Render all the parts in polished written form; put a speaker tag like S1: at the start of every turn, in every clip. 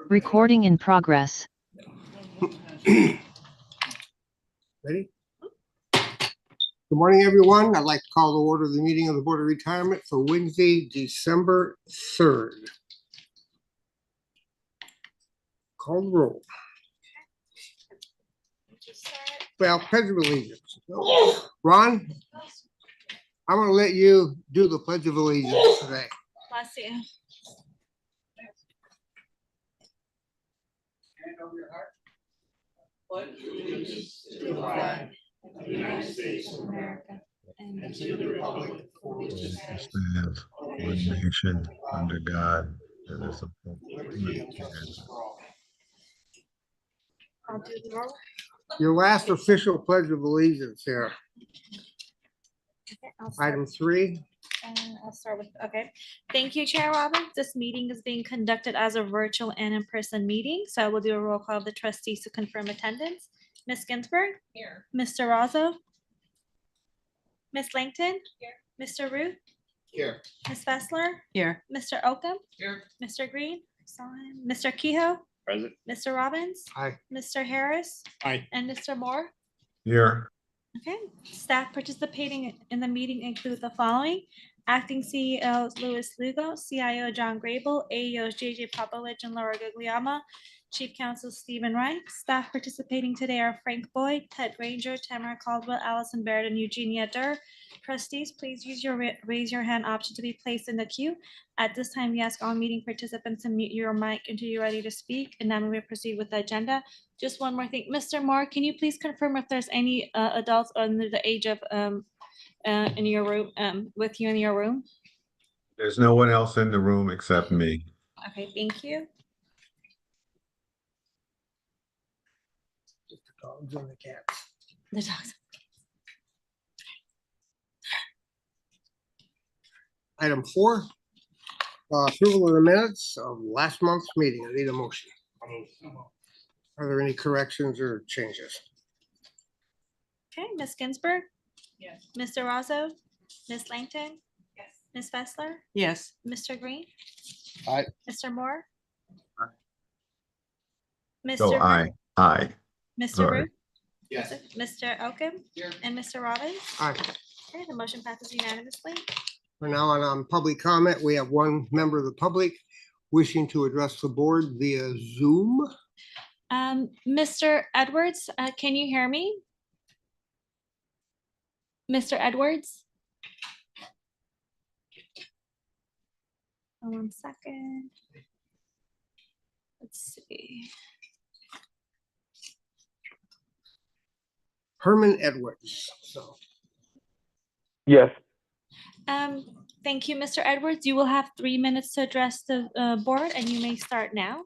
S1: Recording in progress.
S2: Ready? Good morning, everyone. I'd like to call to order the meeting of the Board of Retirement for Wednesday, December 3rd. Call the roll. Well, Pledge of Allegiance. Ron, I'm going to let you do the Pledge of Allegiance today.
S3: Bless you.
S2: Hand over your heart.
S3: Pledge allegiance to the flag of the United States of America and to the republic for which it stands,
S4: one nation under God, indivisible, liberty and justice for all.
S3: I'll do the roll.
S2: Your last official Pledge of Allegiance here.
S3: Okay, I'll start.
S2: Item 3.
S3: I'll start with, okay. Thank you, Chair Robbins. This meeting is being conducted as a virtual and in-person meeting. So I will do a roll call of the trustees to confirm attendance. Ms. Ginsburg? Here. Mr. Razzo? Ms. Langton? Here. Mr. Ruth?
S2: Here.
S3: Ms. Fessler?
S1: Here.
S3: Mr. Oakham?
S2: Here.
S3: Mr. Green? Saw him. Mr. Kehoe?
S4: Present.
S3: Mr. Robbins?
S2: Aye.
S3: Mr. Harris?
S4: Aye.
S3: And Mr. Moore?
S4: Here.
S3: Okay, staff participating in the meeting include the following: Acting CEO Louis Lugo, CIO John Grable, AEOs JJ Popovich and Laura Guglielmo, Chief Counsel Stephen Wright. Staff participating today are Frank Boyd, Ted Granger, Tamara Caldwell, Allison Baird, and Eugenia Durr. Trustees, please use your raise your hand option to be placed in the queue. At this time, we ask all meeting participants to mute your mic until you're ready to speak, and then we will proceed with the agenda. Just one more thing, Mr. Moore, can you please confirm if there's any adults under the age of in your room with you in your room?
S4: There's no one else in the room except me.
S3: Okay, thank you.
S2: Just the dogs and the cats.
S3: The dogs.
S2: Item 4. Approval of the minutes of last month's meeting. I need a motion. Are there any corrections or changes?
S3: Okay, Ms. Ginsburg?
S1: Yes.
S3: Mr. Razzo? Ms. Langton?
S1: Yes.
S3: Ms. Fessler?
S1: Yes.
S3: Mr. Green?
S2: Aye.
S3: Mr. Moore?
S4: Aye.
S3: Mr.
S4: So
S3: Root?
S4: aye.
S3: Mr.
S4: Sorry.
S3: Root?
S2: Yes.
S3: Mr. Oakham?
S2: Here.
S3: And Mr. Robbins?
S2: Aye.
S3: Okay, the motion passes unanimously.
S2: We're now on public comment. We have one member of the public wishing to address the board via Zoom.
S3: Mr. Edwards, can you hear me? Mr. Edwards? 1 second. Let's see.
S2: Herman Edwards. So
S5: Yes.
S3: Thank you, Mr. Edwards. You will have 3 minutes to address the board, and you may start now.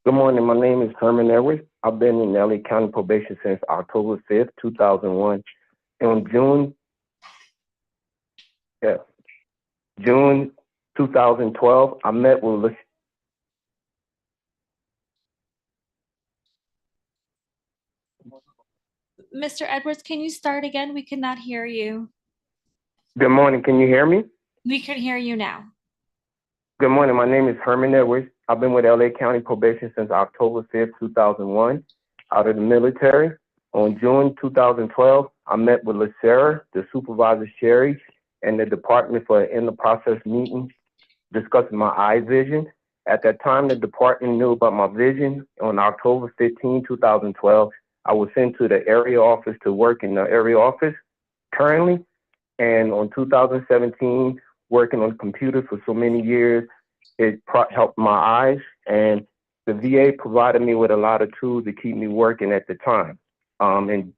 S5: Good morning. My name is Herman Edwards. I've been in LA County probation since October 5th, 2001. On June 2012, I met with
S3: Mr. Edwards, can you start again? We cannot hear you.
S5: Good morning. Can you hear me?
S3: We can hear you now.
S5: Good morning. My name is Herman Edwards. I've been with LA County probation since October 5th, 2001, out of the military. On June 2012, I met with LACERA, the supervisor Sherry, and the department for an in-the-process meeting discussing my eye vision. At that time, the department knew about my vision. On October 15, 2012, I was sent to the area office to work in the area office currently. And on 2017, working on computers for so many years, it helped my eyes. And the VA provided me with a lot of tools to keep me working at the time. In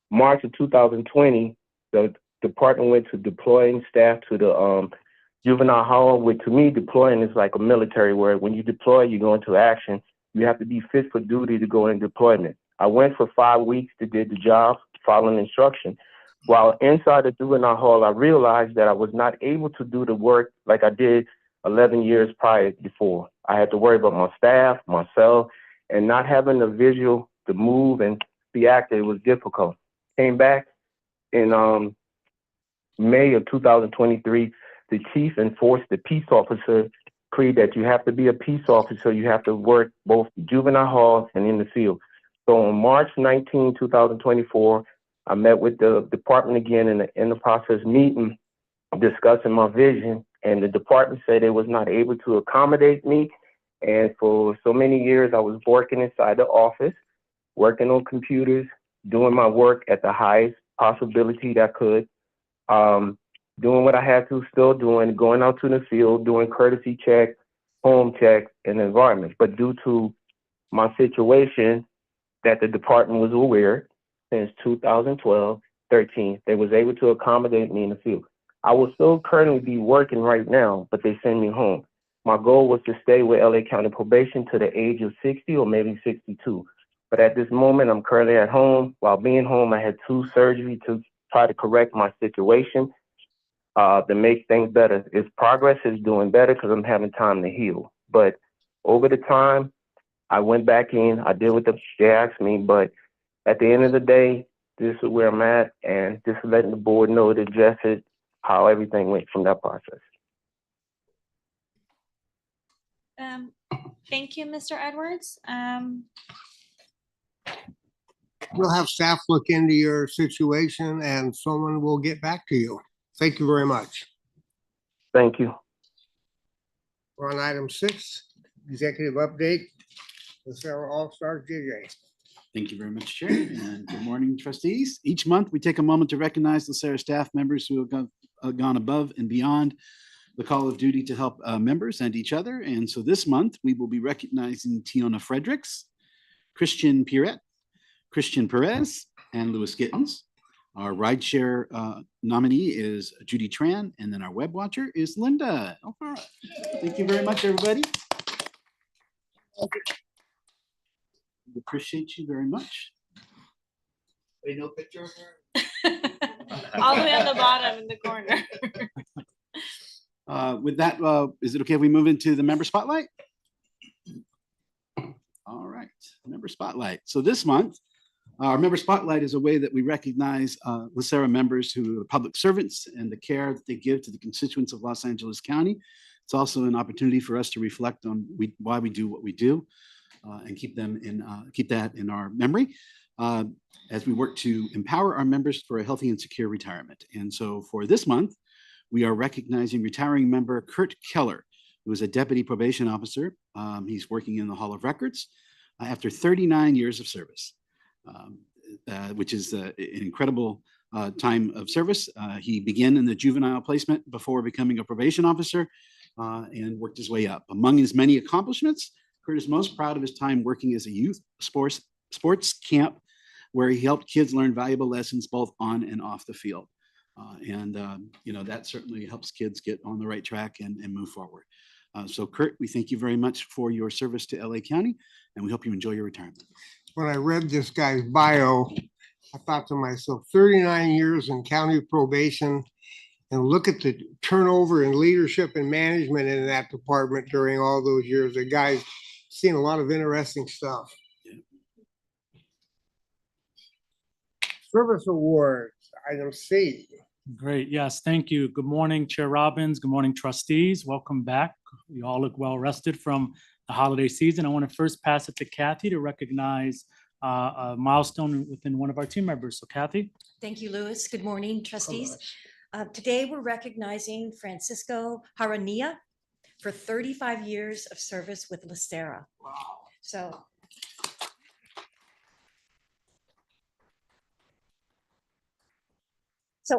S5: March of 2020, the department went to deploying staff to the juvenile hall, which to me, deploying is like a military word. When you deploy, you go into action. You have to be fit for duty to go in deployment. I went for 5 weeks to do the job, following instruction. While inside the juvenile hall, I realized that I was not able to do the work like I did 11 years prior before. I had to worry about my staff, myself, and not having the visual to move and be active was difficult. Came back in May of 2023, the chief enforced the peace officer creed that you have to be a peace officer. You have to work both juvenile halls and in the field. So on March 19, 2024, I met with the department again in the process meeting, discussing my vision, and the department said it was not able to accommodate me. And for so many years, I was working inside the office, working on computers, doing my work at the highest possibility that I could, doing what I had to, still doing, going out to the field, doing courtesy checks, home checks, and environments. But due to my situation that the department was aware since 2012, 13, they was able to accommodate me in the field. I will still currently be working right now, but they send me home. My goal was to stay with LA County Probation to the age of 60 or maybe 62. But at this moment, I'm currently at home. While being home, I had 2 surgeries to try to correct my situation, to make things better. Its progress is doing better because I'm having time to heal. But over the time, I went back in, I did what they asked me, but at the end of the day, this is where I'm at, and just letting the board know to address it, how everything went from that process.
S3: Thank you, Mr. Edwards.
S2: We'll have staff look into your situation and someone will get back to you. Thank you very much.
S5: Thank you.
S2: We're on item 6, executive update. LACERA All-Star JJ.
S6: Thank you very much, Chair, and good morning, trustees. Each month, we take a moment to recognize LACERA staff members who have gone above and beyond the call of duty to help members and each other. And so this month, we will be recognizing Tiona Fredericks, Christian Pierrette, Christian Perez, and Louis Gittens. Our rideshare nominee is Judy Tran, and then our web watcher is Linda. All right. Thank you very much, everybody. We appreciate you very much.
S2: No picture of her?
S3: All the way on the bottom in the corner.
S6: With that, is it okay if we move into the member spotlight? All right, member spotlight. So this month, our member spotlight is a way that we recognize LACERA members who are public servants and the care that they give to the constituents of Los Angeles County. It's also an opportunity for us to reflect on why we do what we do and keep that in our memory as we work to empower our members for a healthy and secure retirement. And so for this month, we are recognizing retiring member Kurt Keller, who is a deputy probation officer. He's working in the Hall of Records after 39 years of service, which is an incredible time of service. He began in the juvenile placement before becoming a probation officer and worked his way up. Among his many accomplishments, Kurt is most proud of his time working as a youth sports camp, where he helped kids learn valuable lessons both on and off the field. That certainly helps kids get on the right track and move forward. So Kurt, we thank you very much for your service to LA County, and we hope you enjoy your retirement.
S2: When I read this guy's bio, I thought to myself, 39 years in county probation, and look at the turnover in leadership and management in that department during all those years. The guy's seen a lot of interesting stuff.
S6: Yeah.
S2: Service awards, item C.
S7: Great. Yes, thank you. Good morning, Chair Robbins. Good morning, trustees. Welcome back. You all look well rested from the holiday season. I want to first pass it to Kathy to recognize a milestone within one of our team members. So Kathy.
S8: Thank you, Louis. Good morning, trustees. Today, we're recognizing Francisco Harania for 35 years of service with LACERA. Wow. So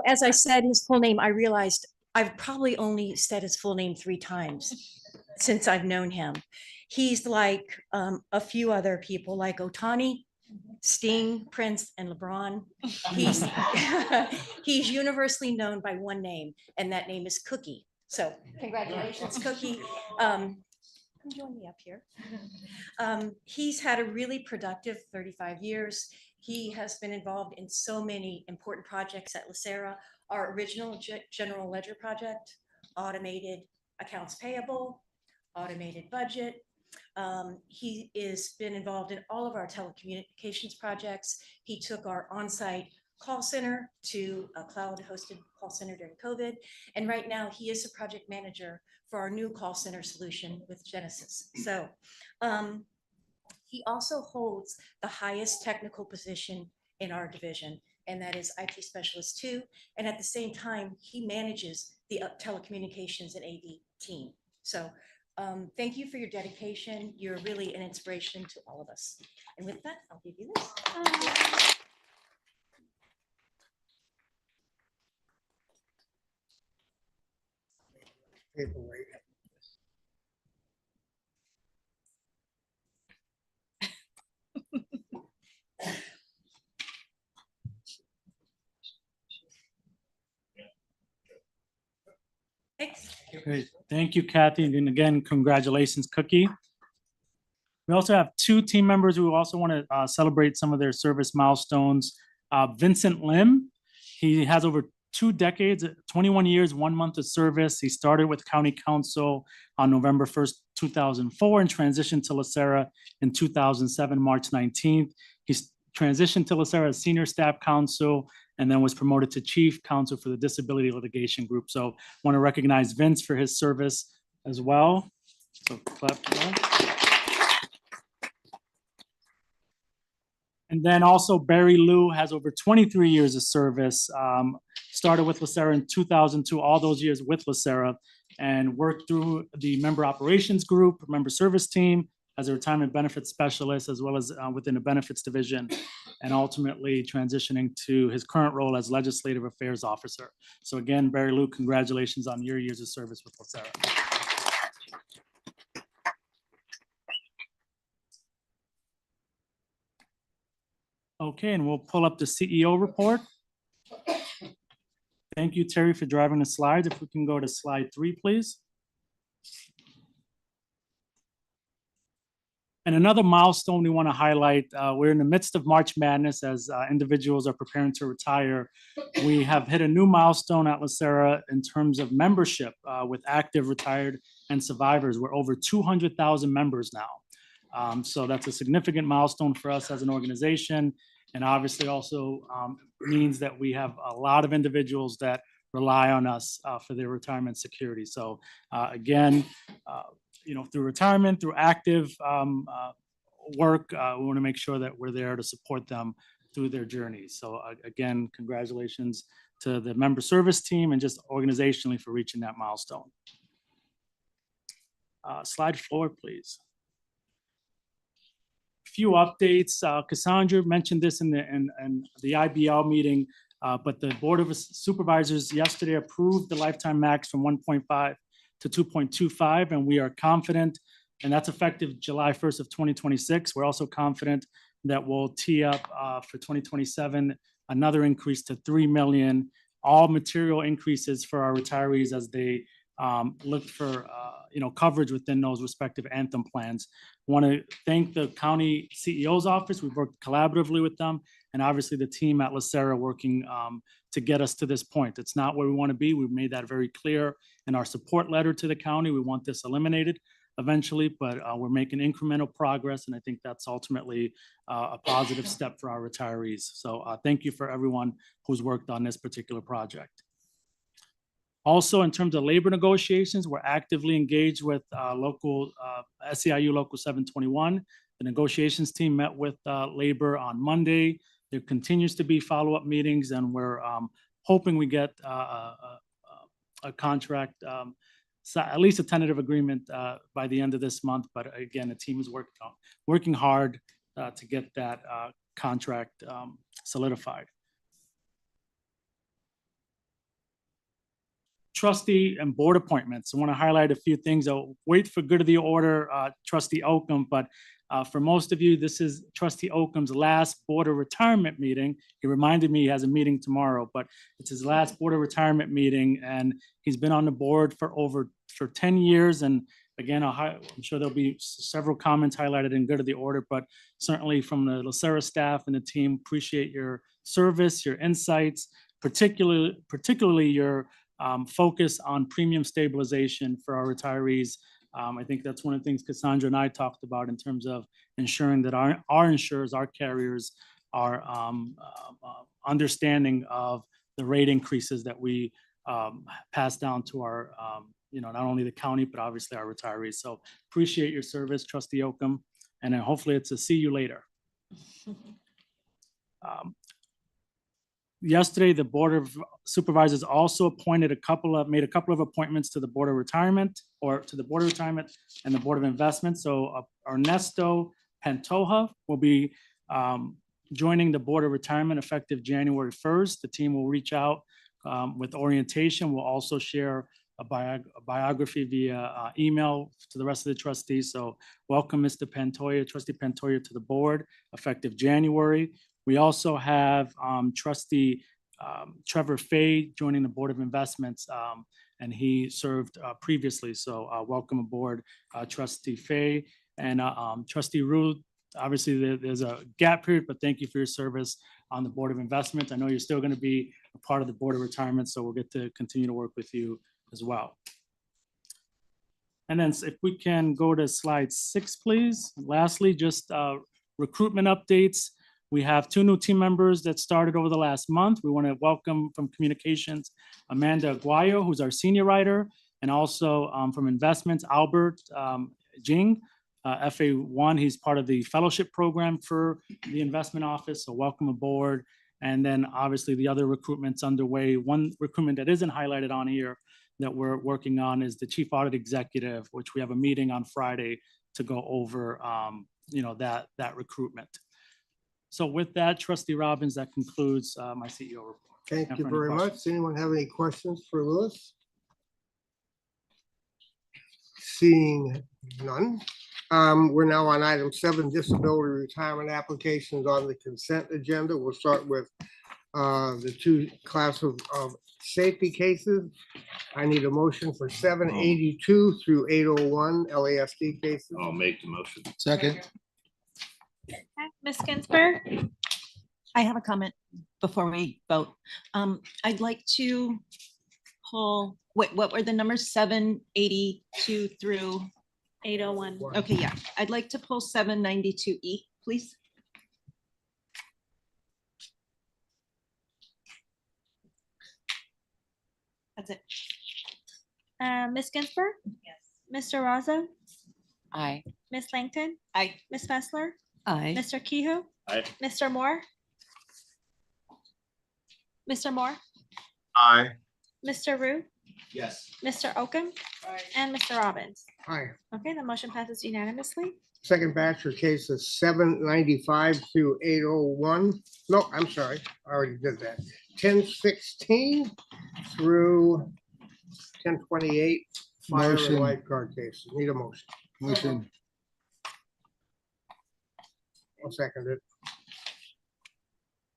S8: as I said his full name, I realized I've probably only said his full name 3 times since I've known him. He's like a few other people like Otani, Sting, Prince, and LeBron. He's universally known by one name, and that name is Cookie. So congratulations, Cookie. Come join me up here. He's had a really productive 35 years. He has been involved in so many important projects at LACERA. Our original general ledger project, automated accounts payable, automated budget. He has been involved in all of our telecommunications projects. He took our on-site call center to a cloud-hosted call center during COVID. And right now, he is a project manager for our new call center solution with Genesis. So he also holds the highest technical position in our division, and that is IT Specialist 2. And at the same time, he manages the telecommunications and AV team. So thank you for your dedication. You're really an inspiration to all of us. And with that, I'll give you this.
S2: Paperweight.
S8: Thanks.
S7: Great. Thank you, Kathy. And again, congratulations, Cookie. We also have two team members who also want to celebrate some of their service milestones. Vincent Lim, he has over 2 decades, 21 years, 1 month of service. He started with County Council on November 1st, 2004 and transitioned to LACERA in 2007, March 19th. He transitioned to LACERA as Senior Staff Counsel and then was promoted to Chief Counsel for the Disability Litigation Group. So I want to recognize Vince for his service as well. So clap for that. And then also Barry Liu has over 23 years of service, started with LACERA in 2002, all those years with LACERA, and worked through the member operations group, member service team as a retirement benefits specialist, as well as within the benefits division, and ultimately transitioning to his current role as legislative affairs officer. So again, Barry Liu, congratulations on your years of service with LACERA. Okay, and we'll pull up the CEO report. Thank you, Terry, for driving the slides. If we can go to slide 3, please. And another milestone we want to highlight, we're in the midst of March Madness as individuals are preparing to retire. We have hit a new milestone at LACERA in terms of membership with active, retired, and survivors. We're over 200,000 members now. So that's a significant milestone for us as an organization, and obviously also means that we have a lot of individuals that rely on us for their retirement security. So again, through retirement, through active work, we want to make sure that we're there to support them through their journeys. So again, congratulations to the member service team and just organizationally for reaching that milestone. Slide 4, please. Few updates. Cassandra mentioned this in the IBL meeting, but the Board of Supervisors yesterday approved the lifetime max from 1.5 to 2.25, and we are confident, and that's effective July 1st of 2026. We're also confident that we'll tee up for 2027 another increase to 3 million, all material increases for our retirees as they look for coverage within those respective Anthem plans. Want to thank the county CEO's office. We've worked collaboratively with them, and obviously the team at LACERA working to get us to this point. It's not where we want to be. We've made that very clear in our support letter to the county. We want this eliminated eventually, but we're making incremental progress, and I think that's ultimately a positive step for our retirees. So thank you for everyone who's worked on this particular project. Also, in terms of labor negotiations, we're actively engaged with local SEIU Local 721. The negotiations team met with labor on Monday. There continues to be follow-up meetings, and we're hoping we get a contract, at least a tentative agreement by the end of this month. But again, the team is working hard to get that contract solidified. Trustee and board appointments. I want to highlight a few things. I'll wait for good of the order, Trustee Oakham, but for most of you, this is Trustee Oakham's last board of retirement meeting. He reminded me he has a meeting tomorrow, but it's his last board of retirement meeting, and he's been on the board for 10 years. And again, I'm sure there'll be several comments highlighted in good of the order, but certainly from the LACERA staff and the team, appreciate your service, your insights, particularly your focus on premium stabilization for our retirees. I think that's one of the things Cassandra and I talked about in terms of ensuring that our insurers, our carriers our understanding of the rate increases that we pass down to our, not only the county, but obviously our retirees. So appreciate your service, Trustee Oakham, and then hopefully it's a see you later. Yesterday, the Board of Supervisors also made a couple of appointments to the Board of Retirement and the Board of Investment. So Ernesto Pantoja will be joining the Board of Retirement effective January 1st. The team will reach out with orientation. We'll also share a biography via email to the rest of the trustees. So welcome, Mr. Pantoja, Trustee Pantoja, to the board effective January. We also have Trustee Trevor Fay joining the Board of Investments, and he served previously. So welcome aboard, Trustee Fay. And Trustee Ruth, obviously there's a gap period, but thank you for your service on the Board of Investment. I know you're still going to be a part of the Board of Retirement, so we'll get to continue to work with you as well. And then if we can go to slide 6, please. Lastly, just recruitment updates. We have 2 new team members that started over the last month. We want to welcome from Communications, Amanda Aguayo, who's our senior writer, and also from Investments, Albert Jing, FA1. He's part of the fellowship program for the investment office, so welcome aboard. And then obviously the other recruitments underway. One recruitment that isn't highlighted on here that we're working on is the Chief Audit Executive, which we have a meeting on Friday to go over that recruitment. So with that, Trustee Robbins, that concludes my CEO report.
S2: Thank you very much. Anyone have any questions for Louis? Seeing none. We're now on item 7, disability retirement applications on the consent agenda. We'll start with the 2 class of safety cases. I need a motion for 782 through 801 LASD cases.
S9: I'll make the motion.
S6: Second.
S3: Okay, Ms. Ginsburg?
S10: I have a comment before we vote. I'd like to pull, what were the numbers? 782 through,
S3: 801.
S10: okay, yeah. I'd like to pull 792E, please. That's it.
S3: Ms. Ginsburg? Yes. Mr. Raza?
S10: Aye.
S3: Ms. Langton?
S10: Aye.
S3: Ms. Fessler?
S10: Aye.
S3: Mr. Kehoe?
S9: Aye.
S3: Mr. Moore? Mr. Moore?
S4: Aye.
S3: Mr. Rue?
S9: Yes.
S3: Mr. Oakham? And Mr. Robbins?
S2: Aye.
S3: Okay, the motion passes unanimously.
S2: Second batch of cases 795 through 801. No, I'm sorry, I already did that. 1016 through 1028. Fire and
S6: Motion.
S2: lifeguard cases. Need a motion.
S6: Motion.
S2: I'll second it.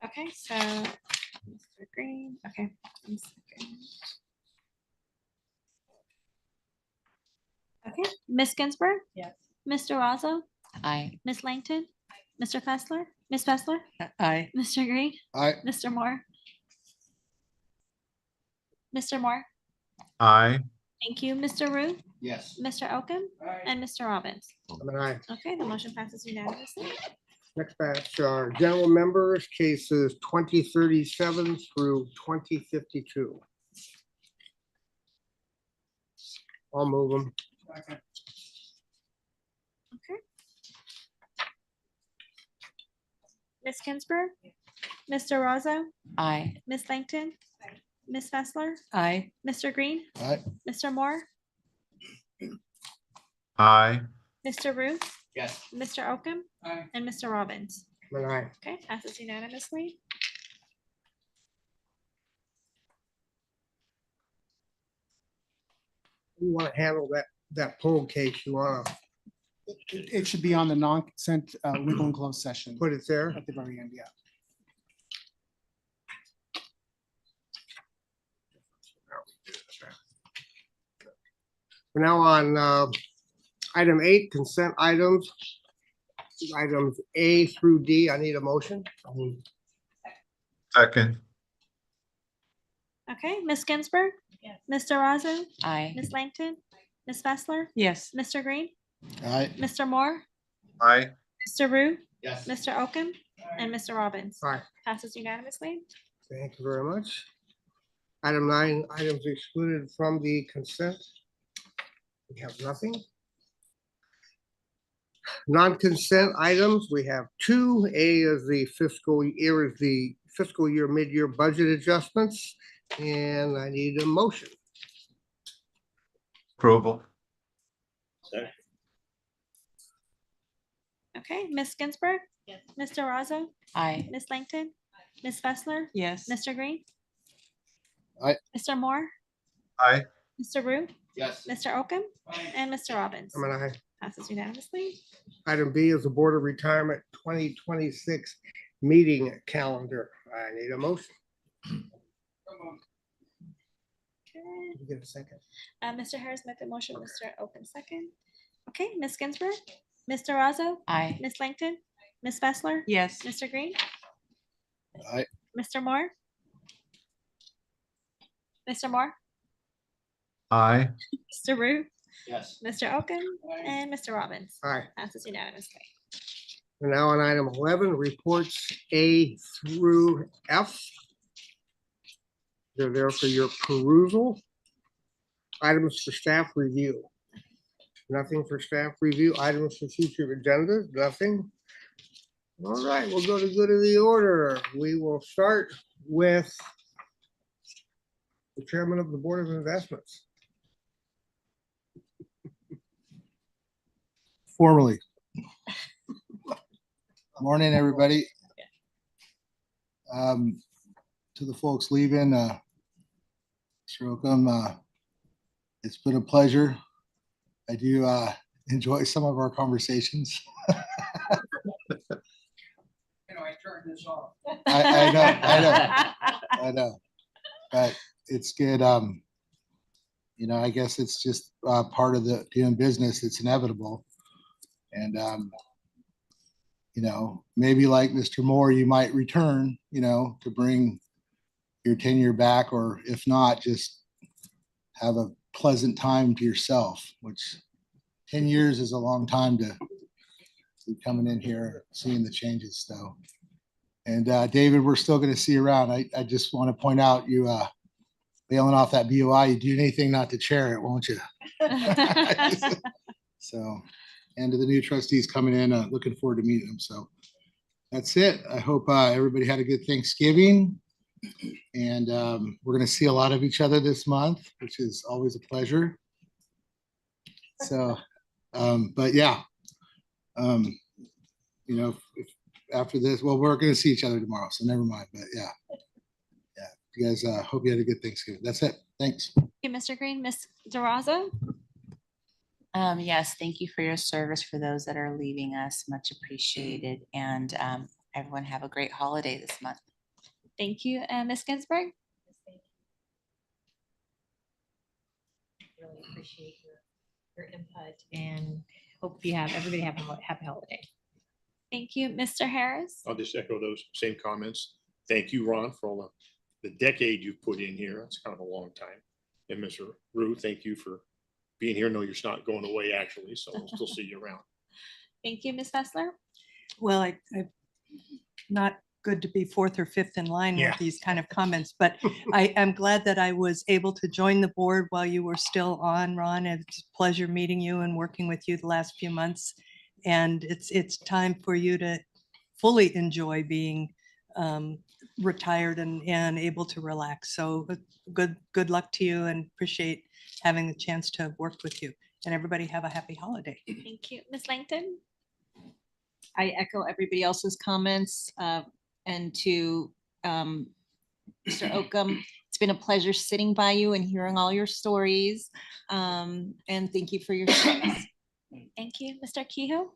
S3: Okay, so Mr. Green, okay. 1 second. Okay, Ms. Ginsburg? Yes. Mr. Razo?
S10: Aye.
S3: Ms. Langton? Mr. Fessler? Ms. Fessler?
S10: Aye.
S3: Mr. Green?
S6: Aye.
S3: Mr. Moore? Mr. Moore?
S4: Aye.
S3: Thank you. Mr. Rue?
S9: Yes.
S3: Mr. Oakham? And Mr. Robbins?
S2: I'm an aye.
S3: Okay, the motion passes unanimously.
S2: Next batch are general members, cases 2037 through 2052. I'll move them.
S3: Okay. Ms. Ginsburg? Mr. Razo?
S10: Aye.
S3: Ms. Langton? Ms. Fessler?
S10: Aye.
S3: Mr. Green?
S6: Aye.
S3: Mr. Moore?
S4: Aye.
S3: Mr. Rue?
S9: Yes.
S3: Mr. Oakham? And Mr. Robbins?
S2: I'm an aye.
S3: Okay, passes unanimously.
S2: You want to handle that poll case, you want to
S11: It should be on the non-consent legal and closed session
S2: put it there?
S11: at the very end, yeah.
S2: We're now on item 8, consent items. Items A through D, I need a motion.
S4: Second.
S3: Okay, Ms. Ginsburg? Yes. Mr. Razo?
S10: Aye.
S3: Ms. Langton? Ms. Fessler?
S10: Yes.
S3: Mr. Green?
S6: Aye.
S3: Mr. Moore?
S4: Aye.
S3: Mr. Rue?
S6: Yes.
S3: Mr. Oakham, and Mr. Robbins.
S2: Aye.
S3: Passes unanimously.
S2: Thank you very much. Item 9, items excluded from the consent. We have nothing. Non-consent items, we have 2. A is the fiscal year mid-year budget adjustments, and I need a motion.
S4: Approval.
S3: Okay, Ms. Ginsburg. Yes. Mr. Razo.
S10: Aye.
S3: Ms. Langton. Ms. Fessler.
S10: Yes.
S3: Mr. Green.
S11: Aye.
S3: Mr. Moore.
S4: Aye.
S3: Mr. Rue.
S6: Yes.
S3: Mr. Oakham, and Mr. Robbins.
S2: I'm an aye.
S3: Passes unanimously.
S2: Item B is the Board of Retirement 2026 meeting calendar. I need a motion.
S3: Okay.
S2: You get a second?
S3: Mr. Harris made the motion, Mr. Oakham second. Okay, Ms. Ginsburg. Mr. Razo.
S10: Aye.
S3: Ms. Langton. Ms. Fessler.
S10: Yes.
S3: Mr. Green.
S11: Aye.
S3: Mr. Moore. Mr. Moore.
S4: Aye.
S3: Mr. Rue.
S6: Yes.
S3: Mr. Oakham, and Mr. Robbins.
S2: Aye.
S3: Passes unanimously.
S2: And now on item 11, reports A through F. They're there for your perusal. Items for staff review. Nothing for staff review. Items for future agendas, nothing. All right, we'll go to good of the order. We will start with the chairman of the Board of Investments.
S11: Formally. Morning, everybody. To the folks leaving, Mr. Oakham, it's been a pleasure. I do enjoy some of our conversations.
S9: I turned this off.
S11: I know, but it's good. I guess it's just part of the doing business. It's inevitable. And, maybe like Mr. Moore, you might return, to bring your tenure back, or if not, just have a pleasant time to yourself, which 10 years is a long time to be coming in here, seeing the changes. So, and David, we're still going to see you around. I just want to point out you bailing off that BOI, you do anything not to chair it, won't you? So, and to the new trustees coming in, looking forward to meeting them. So that's it. I hope everybody had a good Thanksgiving. And we're going to see a lot of each other this month, which is always a pleasure. So, but yeah, if after this, well, we're going to see each other tomorrow, so never mind. But yeah, you guys, hope you had a good Thanksgiving. That's it. Thanks.
S3: Thank you, Mr. Green. Ms. Durazo.
S12: Yes, thank you for your service for those that are leaving us. Much appreciated. And everyone have a great holiday this month.
S3: Thank you. And Ms. Ginsburg.
S13: Really appreciate your input and hope everybody have a happy holiday.
S3: Thank you, Mr. Harris.
S9: I'll just echo those same comments. Thank you, Ron, for all the decade you've put in here. That's kind of a long time. And Mr. Rue, thank you for being here. No, you're not going away actually, so we'll still see you around.
S3: Thank you, Ms. Fessler.
S14: Well, I not good to be fourth or fifth in line
S2: Yeah.
S14: with these kind of comments, but I am glad that I was able to join the board while you were still on, Ron. It's a pleasure meeting you and working with you the last few months. And it's time for you to fully enjoy being retired and able to relax. So good luck to you, and appreciate having the chance to have worked with you. And everybody have a happy holiday.
S3: Thank you. Ms. Langton.
S10: I echo everybody else's comments, and to Mr. Oakham, it's been a pleasure sitting by you and hearing all your stories. And thank you for your service.
S3: Thank you, Mr. Kehoe.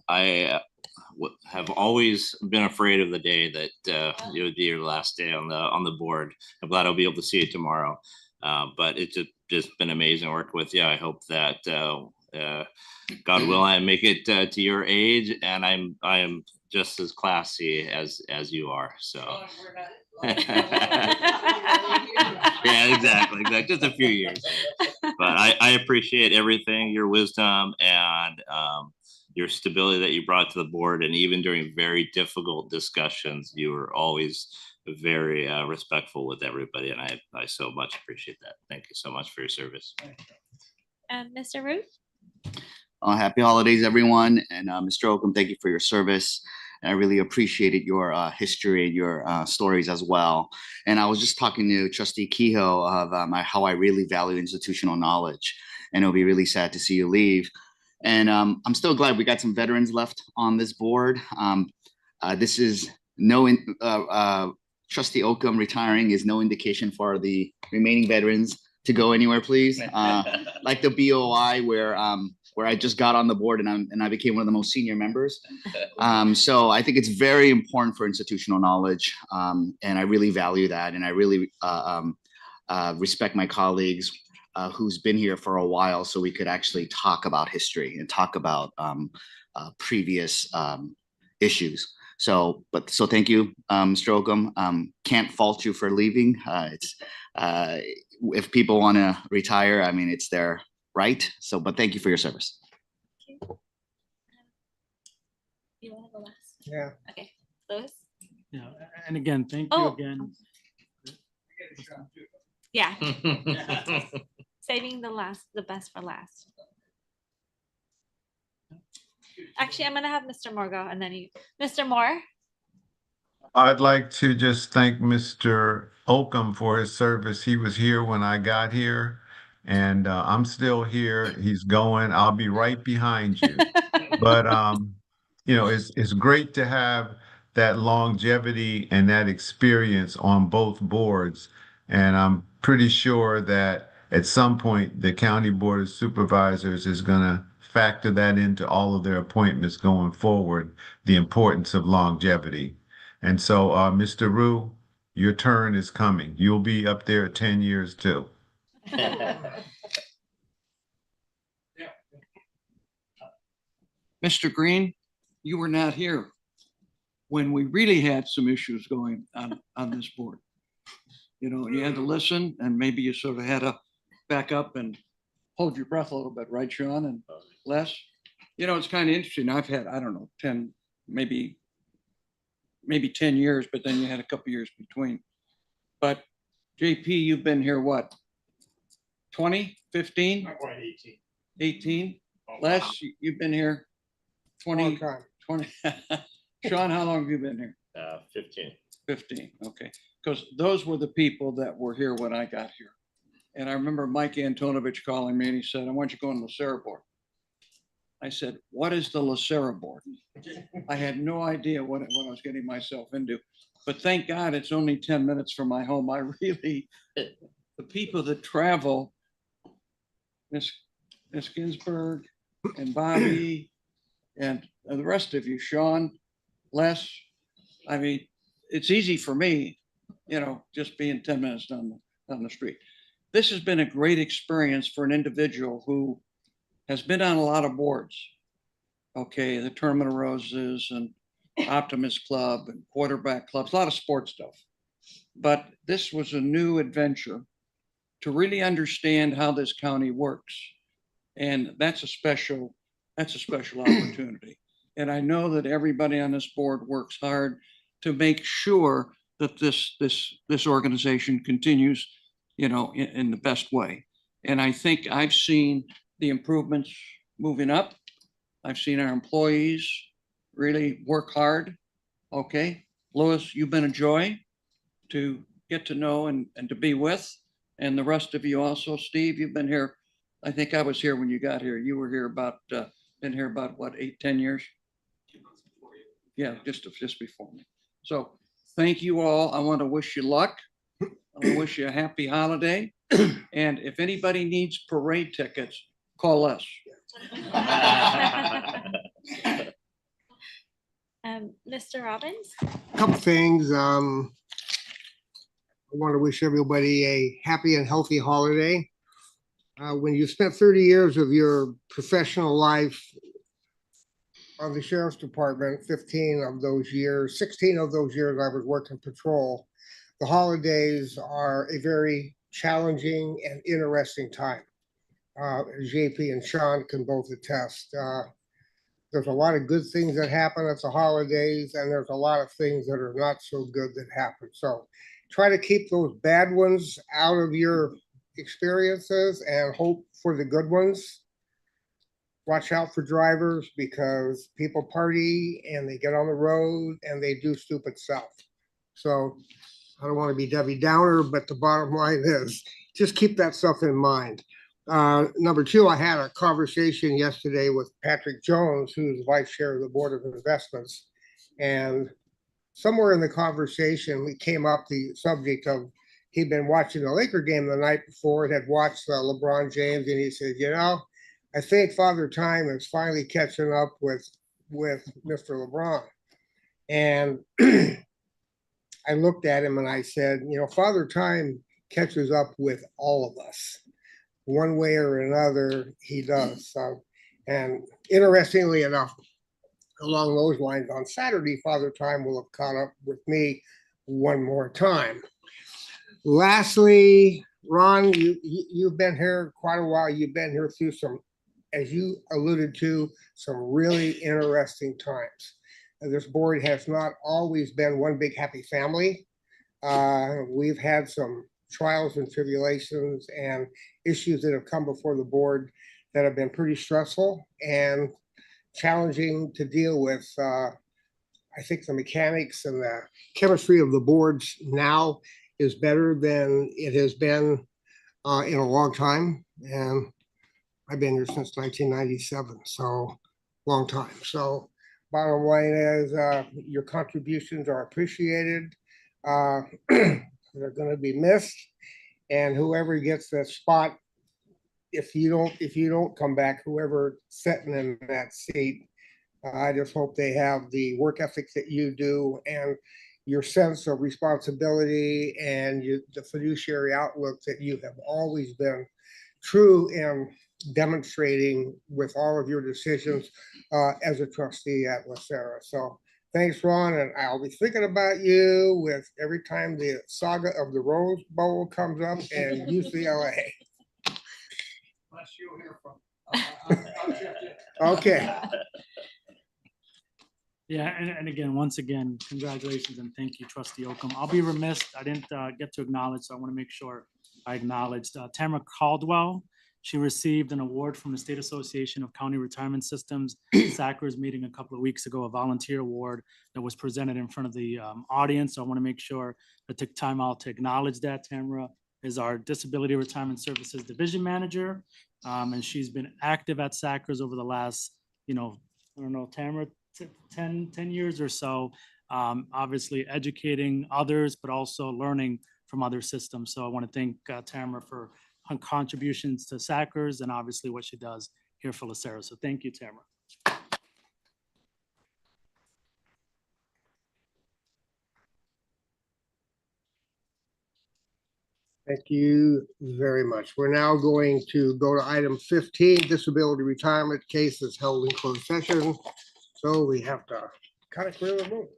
S15: I have always been afraid of the day that it would be your last day on the board. I'm glad I'll be able to see you tomorrow. But it's just been amazing working with you. I hope that God willing, I make it to your age, and I am just as classy as you are. So. Yeah, exactly. Just a few years. But I appreciate everything, your wisdom, and your stability that you brought to the board, and even during very difficult discussions, you were always very respectful with everybody, and I so much appreciate that. Thank you so much for your service.
S3: Mr. Ruth?
S16: Happy holidays, everyone. And Mr. Oakham, thank you for your service. And I really appreciated your history and your stories as well. And I was just talking to Trustee Kehoe of how I really value institutional knowledge. And it'll be really sad to see you leave. And I'm still glad we got some veterans left on this board. This is Trustee Oakham retiring is no indication for the remaining veterans to go anywhere, please. Like the BOI where I just got on the board and I became one of the most senior members. So I think it's very important for institutional knowledge. And I really value that. And I really respect my colleagues who's been here for a while, so we could actually talk about history and talk about previous issues. So thank you, Mr. Oakham. Can't fault you for leaving. If people want to retire, I mean, it's their right. So, but thank you for your service.
S3: You want to go last?
S2: Yeah.
S3: Okay, Louis?
S7: Yeah, and again, thank you again.
S3: Yeah. Saving the best for last. Actually, I'm gonna have Mr. Moore go, and then you, Mr. Moore.
S4: I'd like to just thank Mr. Oakham for his service. He was here when I got here, and I'm still here. He's going. I'll be right behind you. But you know, it's great to have that longevity and that experience on both boards. And I'm pretty sure that at some point the County Board of Supervisors is going to factor that into all of their appointments going forward, the importance of longevity. And so, Mr. Rue, your turn is coming. You'll be up there 10 years too.
S17: Mr. Green, you were not here when we really had some issues going on this board. You know, you had to listen, and maybe you sort of had to back up and hold your breath a little bit, right, Sean and Les? You know, it's kind of interesting. I've had, I don't know, 10, maybe 10 years, but then you had a couple years between. But JP, you've been here what? 20, 15?
S9: Not quite 18.
S17: 18? Les, you've been here 20, 20. Sean, how long have you been here?
S15: 15.
S17: 15, okay. Because those were the people that were here when I got here. And I remember Mike Antonovich calling me and he said, I want you to go on the LACERA Board. I said, what is the LACERA Board? I had no idea what I was getting myself into. But thank God it's only 10 minutes from my home. I really, the people that travel, Miss Ginsburg and Bobby and the rest of you, Sean, Les, I mean, it's easy for me, you know, just being 10 minutes down the street. This has been a great experience for an individual who has been on a lot of boards. Okay, the Tournament of Roses and Optimist Club and quarterback clubs, a lot of sports stuff. But this was a new adventure to really understand how this county works. And that's a special opportunity. And I know that everybody on this board works hard to make sure that this organization continues, you know, in the best way. And I think I've seen the improvements moving up. I've seen our employees really work hard. Okay, Louis, you've been a joy to get to know and to be with. And the rest of you also. Steve, you've been here. I think I was here when you got here. You were here about, been here about what, 8, 10 years? Yeah, just before me. So thank you all. I want to wish you luck. I want to wish you a happy holiday. And if anybody needs parade tickets, call us.
S3: Mr. Robbins?
S2: Couple things. I want to wish everybody a happy and healthy holiday. When you spent 30 years of your professional life on the Sheriff's Department, 15 of those years, 16 of those years I was working patrol, the holidays are a very challenging and interesting time. JP and Sean can both attest. there's a lot of good things that happen at the holidays, and there's a lot of things that are not so good that happen. So try to keep those bad ones out of your experiences and hope for the good ones. Watch out for drivers because people party and they get on the road and they do stupid stuff. So I don't want to be Debbie Downer, but the bottom line is just keep that stuff in mind. Number two, I had a conversation yesterday with Patrick Jones, who's vice chair of the Board of Investments. And somewhere in the conversation, we came up the subject of he'd been watching the Laker game the night before and had watched LeBron James. And he said, you know, I think Father Time is finally catching up with Mr. LeBron. And I looked at him and I said, you know, Father Time catches up with all of us. One way or another, he does. So, and interestingly enough, along those lines, on Saturday, Father Time will have caught up with me one more time. Lastly, Ron, you've been here quite a while. You've been here through some, as you alluded to, some really interesting times. This board has not always been one big happy family. We've had some trials and tribulations and issues that have come before the board that have been pretty stressful and challenging to deal with. I think the mechanics and the chemistry of the boards now is better than it has been in a long time. And I've been here since 1997, so long time. So bottom line is your contributions are appreciated. They're going to be missed, and whoever gets that spot, if you don't come back, whoever sitting in that seat, I just hope they have the work ethic that you do and your sense of responsibility and the fiduciary outlook that you have always been true in demonstrating with all of your decisions as a trustee at LACERA. So thanks, Ron, and I'll be thinking about you with every time the saga of the Rose Bowl comes up and UCLA.
S17: Unless you'll hear from.
S2: Okay.
S7: Yeah, and again, once again, congratulations and thank you, Trustee Oakham. I'll be remiss, I didn't get to acknowledge, so I want to make sure I acknowledged Tamara Caldwell. She received an award from the State Association of County Retirement Systems, SACRS meeting a couple of weeks ago, a volunteer award that was presented in front of the audience. So I want to make sure I took time out to acknowledge that. Tamara is our Disability Retirement Services Division Manager, and she's been active at SACRS over the last, I don't know, Tamara, 10 years or so, obviously educating others, but also learning from other systems. So I want to thank Tamara for her contributions to SACRS and obviously what she does here for LACERA. So thank you, Tamara.
S2: Thank you very much. We're now going to go to item 15, disability retirement cases held in closed session. So we have to kind of clear the room.